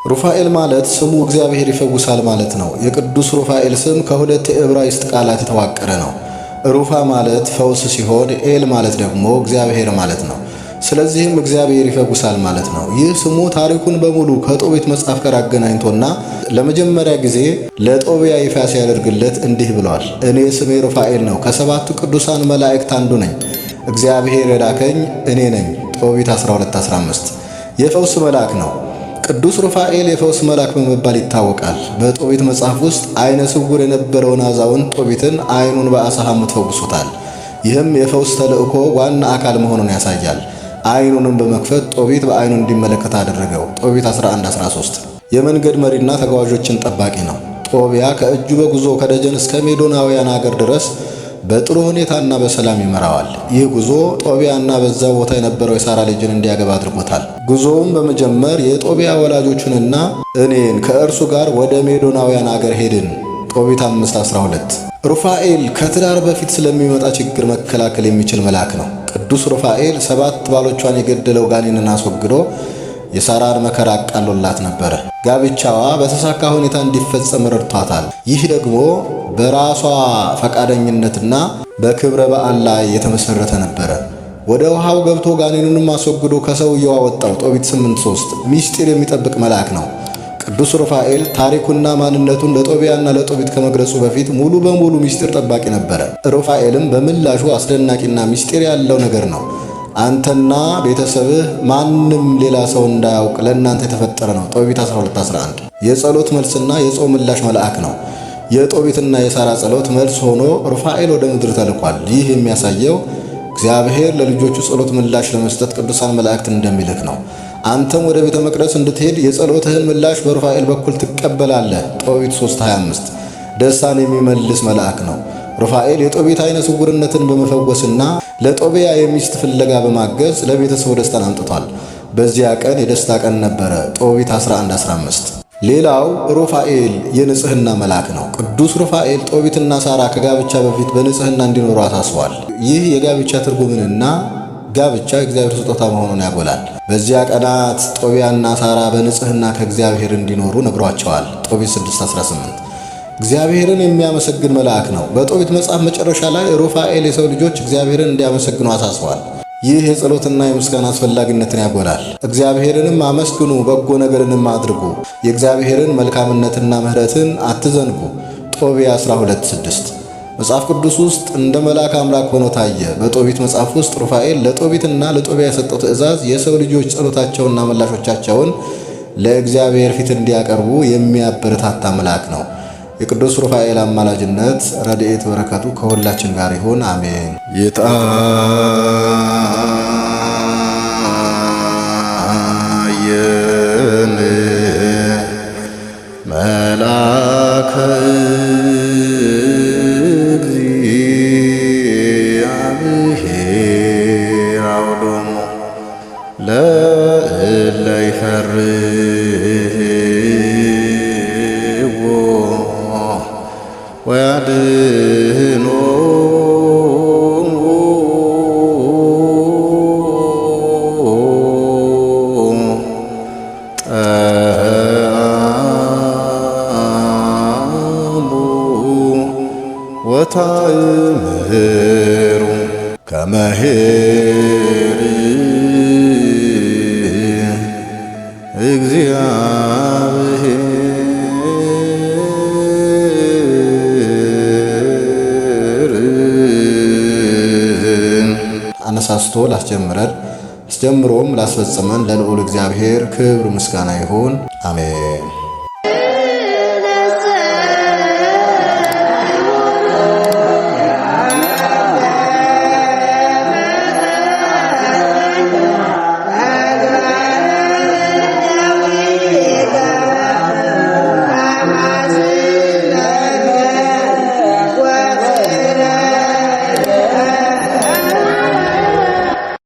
ሩፋኤል ማለት ስሙ እግዚአብሔር ይፈውሳል ማለት ነው። የቅዱስ ሩፋኤል ስም ከሁለት የዕብራይስጥ ቃላት የተዋቀረ ነው። ሩፋ ማለት ፈውስ ሲሆን ኤል ማለት ደግሞ እግዚአብሔር ማለት ነው። ስለዚህም እግዚአብሔር ይፈውሳል ማለት ነው። ይህ ስሙ ታሪኩን በሙሉ ከጦቢት መጽሐፍ ጋር አገናኝቶና ለመጀመሪያ ጊዜ ለጦቢያ ይፋ ሲያደርግለት እንዲህ ብለዋል። እኔ ስሜ ሩፋኤል ነው፣ ከሰባቱ ቅዱሳን መላእክት አንዱ ነኝ። እግዚአብሔር የላከኝ እኔ ነኝ። ጦቢት 12:15 የፈውስ መልአክ ነው። ቅዱስ ሩፋኤል የፈውስ መልአክ በመባል ይታወቃል። በጦቢት መጽሐፍ ውስጥ አይነ ስውር የነበረውን አዛውንት ጦቢትን አይኑን በአሳሃ ፈውሶታል። ይህም የፈውስ ተልእኮ ዋና አካል መሆኑን ያሳያል። አይኑንም በመክፈት ጦቢት በአይኑ እንዲመለከት አደረገው። ጦቢት 11:13 የመንገድ መሪና ተጓዦችን ጠባቂ ነው። ጦቢያ ከእጁ በጉዞ ከደጀን እስከ ሜዶናውያን አገር ድረስ በጥሩ ሁኔታና በሰላም ይመራዋል። ይህ ጉዞ ጦቢያና በዛ ቦታ የነበረው የሳራ ልጅን እንዲያገባ አድርጎታል። ጉዞውም በመጀመር የጦቢያ ወላጆቹንና እኔን ከእርሱ ጋር ወደ ሜዶናውያን አገር ሄድን። ጦቢት 5:12 ሩፋኤል ከትዳር በፊት ስለሚመጣ ችግር መከላከል የሚችል መልአክ ነው። ቅዱስ ሩፋኤል 7 ባሎቿን የገደለው ጋኔንን አስወግዶ የሳራን መከራ አቃሎላት ነበረ። ጋብቻዋ በተሳካ ሁኔታ እንዲፈጸም ረድቷታል። ይህ ደግሞ በራሷ ፈቃደኝነትና በክብረ በዓል ላይ የተመሰረተ ነበረ። ወደ ውሃው ገብቶ ጋኔኑንም አስወግዶ ከሰውየው አወጣው። ጦቢት 8:3 ሚስጢር የሚጠብቅ መልአክ ነው። ቅዱስ ሩፋኤል ታሪኩና ማንነቱን ለጦቢያና ለጦቢት ከመግለጹ በፊት ሙሉ በሙሉ ሚስጢር ጠባቂ ነበረ። ሩፋኤልም በምላሹ አስደናቂና ሚስጢር ያለው ነገር ነው። አንተና ቤተሰብህ ማንም ሌላ ሰው እንዳያውቅ ለእናንተ የተፈጠረ ነው። ጦቢት 12:11 የጸሎት መልስና የጾም ምላሽ መልአክ ነው። የጦቢትና የሳራ ጸሎት መልስ ሆኖ ሩፋኤል ወደ ምድር ተልኳል። ይህ የሚያሳየው እግዚአብሔር ለልጆቹ ጸሎት ምላሽ ለመስጠት ቅዱሳን መላእክትን እንደሚልክ ነው። አንተም ወደ ቤተ መቅደስ እንድትሄድ የጸሎትህን ምላሽ በሩፋኤል በኩል ትቀበላለህ። ጦቢት 3:25 ደስታን የሚመልስ መልአክ ነው። ሩፋኤል የጦቢት አይነ ስውርነትን በመፈወስና ለጦቢያ የሚስት ፍለጋ በማገዝ ለቤተሰቡ ደስታን አምጥቷል። በዚያ ቀን የደስታ ቀን ነበረ። ጦቢት 11:15 ሌላው ሩፋኤል የንጽህና መልአክ ነው። ቅዱስ ሩፋኤል ጦቢትና ሳራ ከጋብቻ በፊት በንጽህና እንዲኖሩ አሳስቧል። ይህ የጋብቻ ትርጉምንና ጋብቻ እግዚአብሔር ስጦታ መሆኑን ያጎላል። በዚያ ቀናት ጦቢያና ሳራ በንጽህና ከእግዚአብሔር እንዲኖሩ ነግሯቸዋል። ጦቢት 6:18 እግዚአብሔርን የሚያመሰግን መልአክ ነው። በጦቢት መጽሐፍ መጨረሻ ላይ ሩፋኤል የሰው ልጆች እግዚአብሔርን እንዲያመሰግኑ አሳስቧል። ይህ የጸሎትና የምስጋና አስፈላጊነትን ያጎላል። እግዚአብሔርንም አመስግኑ፣ በጎ ነገርንም አድርጉ፣ የእግዚአብሔርን መልካምነትና ምሕረትን አትዘንጉ። ጦቢያ 12:6 መጽሐፍ ቅዱስ ውስጥ እንደ መልአክ አምላክ ሆኖ ታየ። በጦቢት መጽሐፍ ውስጥ ሩፋኤል ለጦቢትና ለጦቢያ የሰጠው ትእዛዝ የሰው ልጆች ጸሎታቸውንና ምላሾቻቸውን ለእግዚአብሔር ፊት እንዲያቀርቡ የሚያበረታታ መልአክ ነው። የቅዱስ ሩፋኤል አማላጅነት ረድኤት በረከቱ ከሁላችን ጋር ይሁን፣ አሜን። የታየን መልአከ እግዚአብሔር አውዶሙ ለእለ ይፈርህዎ ወያድኅኖሙ ጠአሙ ወታእምሩ ከመ ኄር እግዚአብሔር አነሳስቶ ላስጀምረን አስጀምሮም ላስፈጽመን ለልዑል እግዚአብሔር ክብር ምስጋና ይሁን፣ አሜን።